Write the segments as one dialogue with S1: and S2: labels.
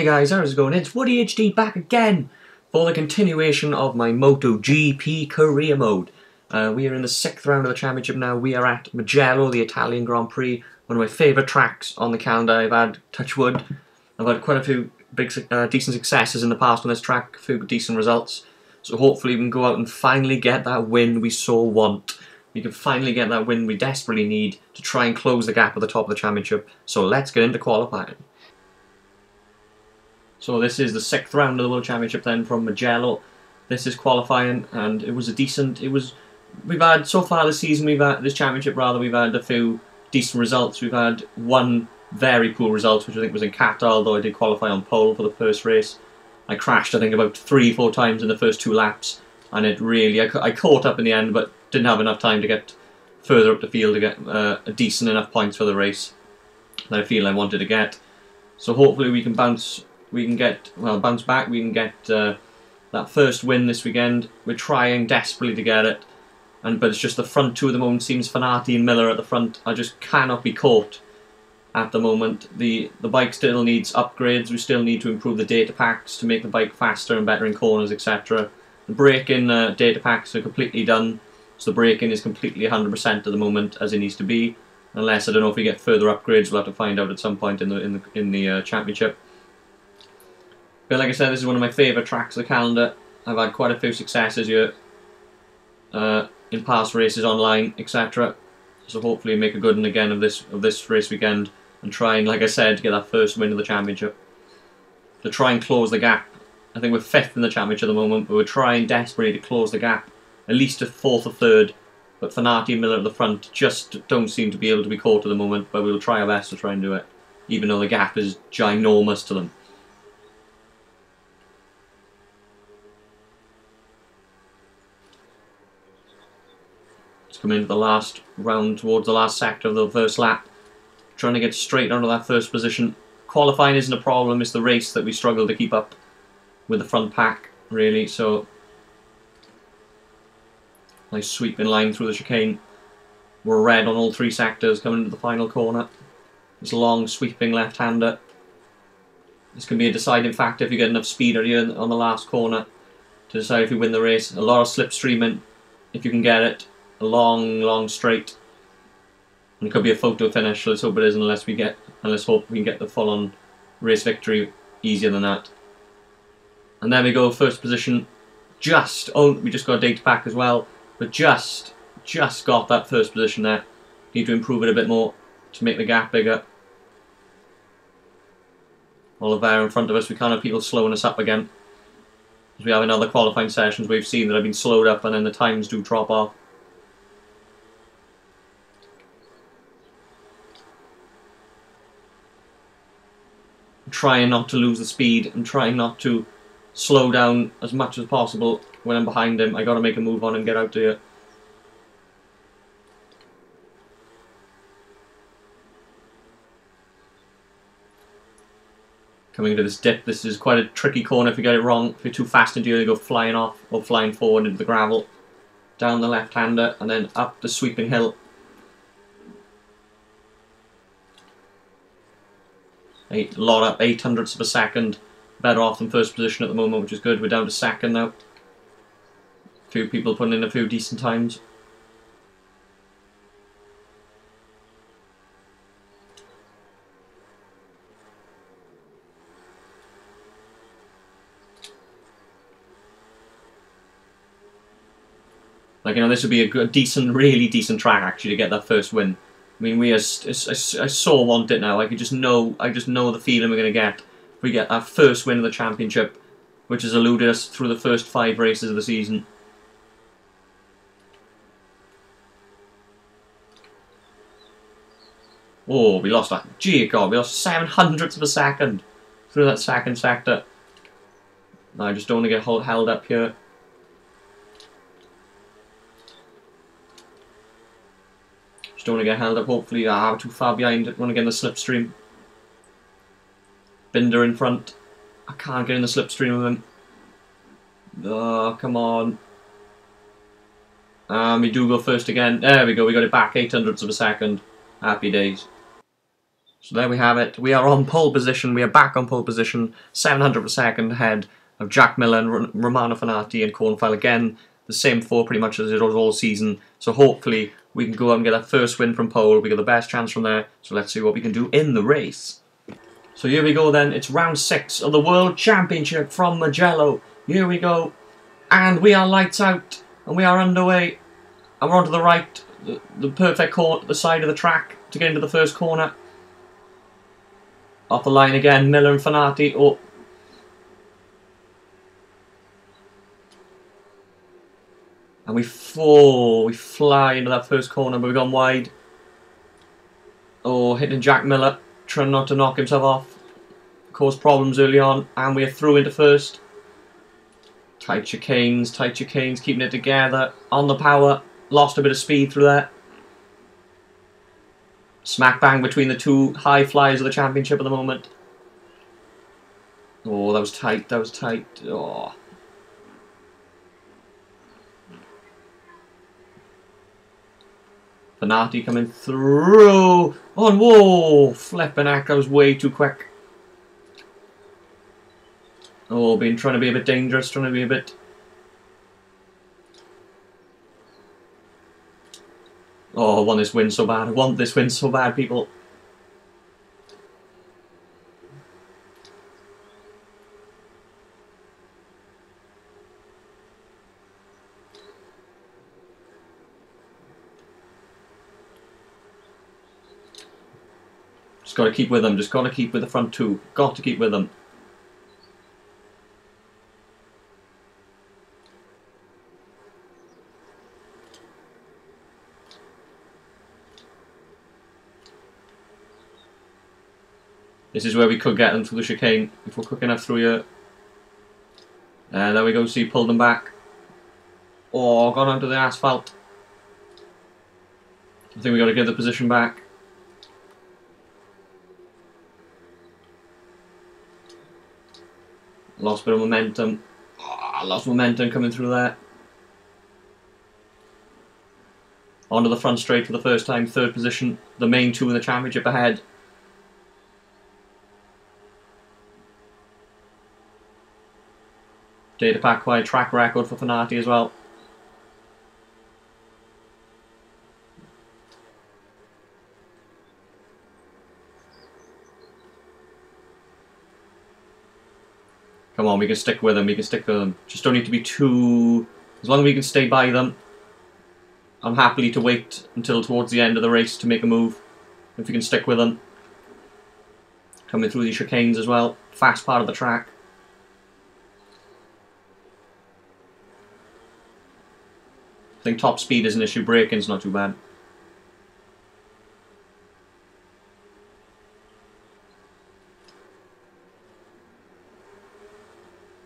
S1: Hey guys, how's it going? It's Woody HD back again for the continuation of my Motogp career mode. We are in the 6th round of the championship now. We are at Mugello, the Italian Grand Prix, one of my favourite tracks on the calendar. I've had, touch wood, I've had quite a few big, decent successes in the past on this track, a few decent results. So hopefully we can go out and finally get that win we so want. We can finally get that win we desperately need to try and close the gap at the top of the championship. So let's get into qualifying. So this is the 6th round of the World Championship then from Mugello. This is qualifying, and it was a decent. We've had so far this season. We've had this championship rather. We've had a few decent results. We've had one very poor result, which I think was in Qatar. Although I did qualify on pole for the first race, I crashed I think about 3-4 times in the first 2 laps, and it really I caught up in the end, but didn't have enough time to get further up the field to get a decent enough points for the race that I feel I wanted to get. So hopefully we can bounce. We can bounce back. We can get that first win this weekend. We're trying desperately to get it, but it's just the front two at the moment. Seems Fanati and Miller at the front. I just cannot be caught at the moment. The bike still needs upgrades. We still need to improve the data packs to make the bike faster and better in corners, etc. The braking data packs are completely done, so the braking is completely 100% at the moment as it needs to be. Unless I don't know if we get further upgrades, we'll have to find out at some point in the championship. But like I said, this is one of my favourite tracks of the calendar. I've had quite a few successes here in past races online, etc. So hopefully make a good one again of this race weekend and try and, like I said, get that first win of the championship. To try and close the gap. I think we're 5th in the championship at the moment, but we're trying desperately to close the gap, at least to 4th or 3rd. But Fanati and Miller at the front just don't seem to be able to be caught at the moment, but we'll try our best to try and do it, even though the gap is ginormous to them. Come into the last round, towards the last sector of the first lap, trying to get straight onto that first position. Qualifying isn't a problem, it's the race that we struggle to keep up with the front pack, really. So nice sweeping line through the chicane. We're red on all 3 sectors coming into the final corner. This long sweeping left-hander. This can be a deciding factor if you get enough speed on the last corner to decide if you win the race. A lot of slipstreaming if you can get it. A long straight, and it could be a photo finish. Let's hope it isn't, let's hope we can get the full-on race victory easier than that. And there we go, first position. We just got a data pack as well, but just got that first position there. Need to improve it a bit more to make the gap bigger. Oliveira in front of us. We can't have people slowing us up again, as we have in other qualifying sessions. We've seen that I've been slowed up and then the times do drop off. Trying not to lose the speed and trying not to slow down as much as possible when I'm behind him. I got to make a move on and get out here. Coming into this dip, this is quite a tricky corner if you get it wrong. If you're too fast into it, you go flying off or flying forward into the gravel. Down the left-hander and then up the sweeping hill. A lot up, 0.08 of a second. Better off than first position at the moment, which is good. We're down to 2nd now. A few people putting in a few decent times. Like, you know, this would be a good, really decent track actually to get that first win. I mean, I so want it now. I just know the feeling we're going to get if we get our first win of the championship, which has eluded us through the first 5 races of the season. Oh, we lost that. Gee God, we lost 0.07 of a second through that 2nd sector. No, I just don't want to get held up here. Just don't want to get held up, hopefully. I'm too far behind. I want to get in the slipstream. Binder in front. I can't get in the slipstream of him. Oh, come on. We do go first again. There we go, we got it back. 0.08 of a second. Happy days. So there we have it. We are on pole position. We are back on pole position. 700 per second ahead of Jack Miller and Romano Fenati and Cornfile. Again, the same four pretty much as it was all season. So hopefully we can go out and get that first win from pole. We got the best chance from there. So let's see what we can do in the race. So here we go then. It's round 6 of the World Championship from Mugello. Here we go. And we are lights out. And we are underway. And we're onto the right. The perfect corner, the side of the track to get into the first corner. Off the line again, Miller and Fenati. Oh. And we fall. We fly into that first corner, but we've gone wide. Oh, hitting Jack Miller. Trying not to knock himself off. Caused problems early on. And we're through into first. Tight chicanes, keeping it together. On the power. Lost a bit of speed through there. Smack bang between the two high flyers of the championship at the moment. Oh, that was tight, Oh. Fenati coming through. Oh, whoa! Flipping heck, that was way too quick. Oh, trying to be a bit dangerous, trying to be a bit... Oh, I want this win so bad. I want this win so bad, people. Just got to keep with them. Just got to keep with the front two. Got to keep with them. This is where we could get them through the chicane if we're quick enough through here. There we go, see, pulled them back. Oh, gone onto the asphalt. I think we got to get the position back. Lost a bit of momentum. Oh, lost momentum coming through there. Onto the front straight for the first time, third position. The main two in the championship ahead. Data pack wide track record for Fenati as well. Come on, we can stick with them, Just don't need to be too... As long as we can stay by them, I'm happy to wait until towards the end of the race to make a move. If we can stick with them. Coming through these chicanes as well. Fast part of the track. I think top speed is an issue, braking's not too bad.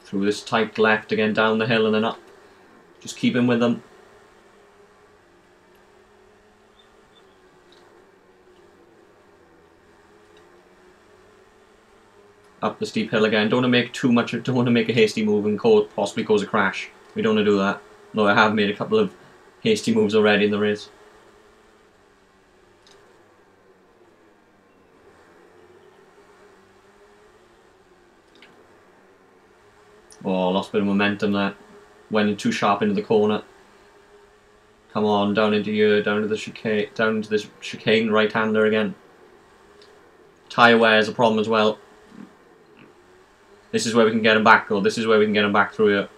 S1: Through this tight left again, down the hill and then up. Just keep in with them. Up the steep hill again. Don't want to make too much, don't want to make a hasty move and possibly cause a crash. We don't want to do that. No, I have made a couple of hasty moves already in the race. Oh, lost a bit of momentum there. Went in too sharp into the corner. Come on, down into here, down to the chicane, down into this chicane right-hander again. Tyre wear is a problem as well. This is where we can get him back, though. This is where we can get him back through here.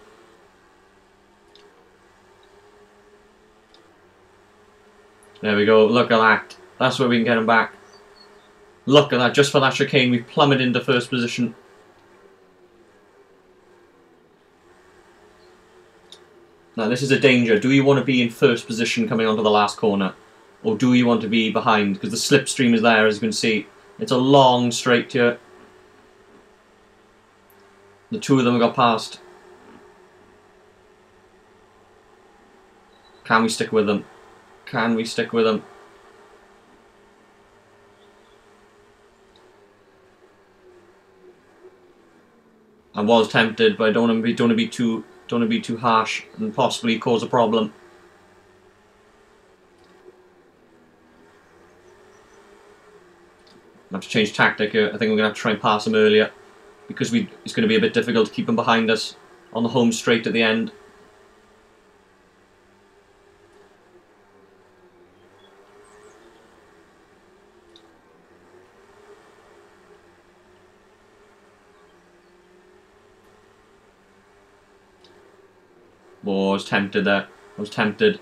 S1: There we go, look at that. That's where we can get him back. Look at that, just for that chicane, we've plummeted into first position. Now this is a danger. Do you want to be in first position coming onto the last corner? Or do you want to be behind? Because the slipstream is there, as you can see. It's a long straight here. The two of them got past. Can we stick with them? Can we stick with them? I was tempted, but I don't want to be too harsh and possibly cause a problem. have to change tactic here. I think we're going to have to try and pass him earlier, because it's going to be a bit difficult to keep him behind us on the home straight at the end. Oh, I was tempted there. I was tempted.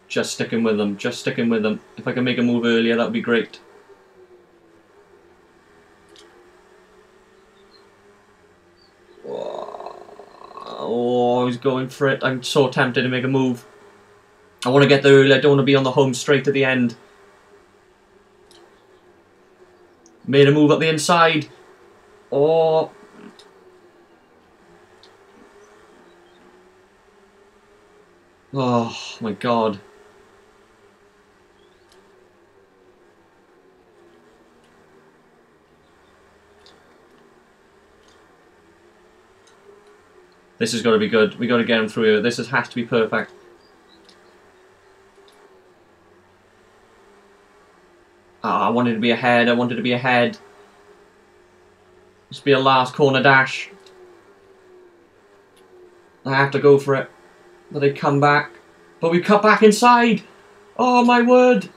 S1: Just sticking with them. Just sticking with them. If I can make a move earlier, that would be great. Oh, he's going for it. I'm so tempted to make a move. I want to get there early. I don't want to be on the home straight at the end. Made a move up the inside. Oh. Oh my god. This has got to be good. We got to get him through here. This has to be perfect. I wanted to be ahead. I wanted to be ahead. This will be a last corner dash. I have to go for it. But they come back. But we cut back inside. Oh my word.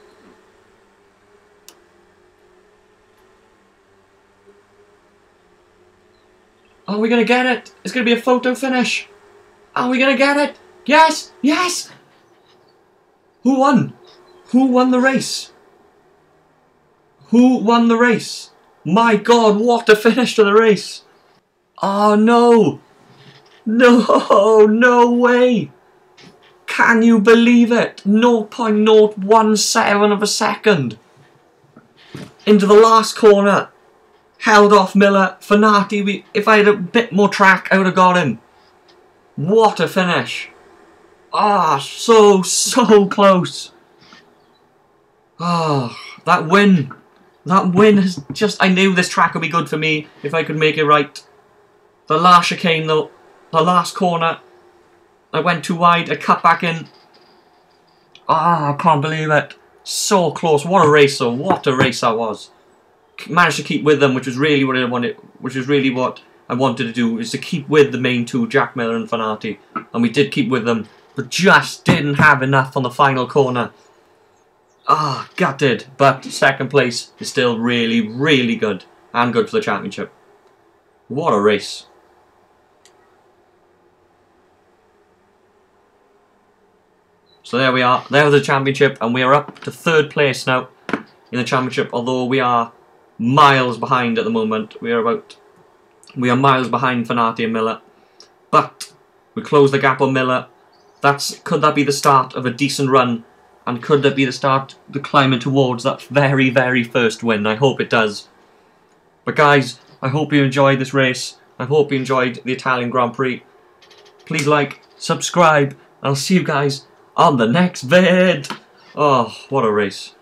S1: Are we going to get it? It's going to be a photo finish. Are we going to get it? Yes! Yes! Who won? Who won the race? Who won the race? My god, what a finish to the race. Oh no. No, no way. Can you believe it? 0.017 of a second. Into the last corner. Held off Miller. Fanati, if I had a bit more track, I would have got him. What a finish. Ah, so close. Ah, that win. That win has just... I knew this track would be good for me if I could make it right. The last chicane though. The last corner. I went too wide. I cut back in. Ah, I can't believe it. So close. What a race though. What a race that was. Managed to keep with them, which was really what I wanted. Which was really what I wanted to do, is to keep with the main two, Jack Miller and Fanati. And we did keep with them, but just didn't have enough on the final corner. Ah, gutted. But second place is still really, really good. And good for the championship. What a race. So there we are. There's the championship, and we are up to third place now in the championship, although we are miles behind at the moment. We are miles behind Fanati and Miller. But we close the gap on Miller. Could that be the start of a decent run? And could that be the start, the climbing towards that very, very first win? I hope it does. But guys, I hope you enjoyed this race. I hope you enjoyed the Italian Grand Prix. Please like, subscribe, and I'll see you guys on the next vid. Oh, what a race.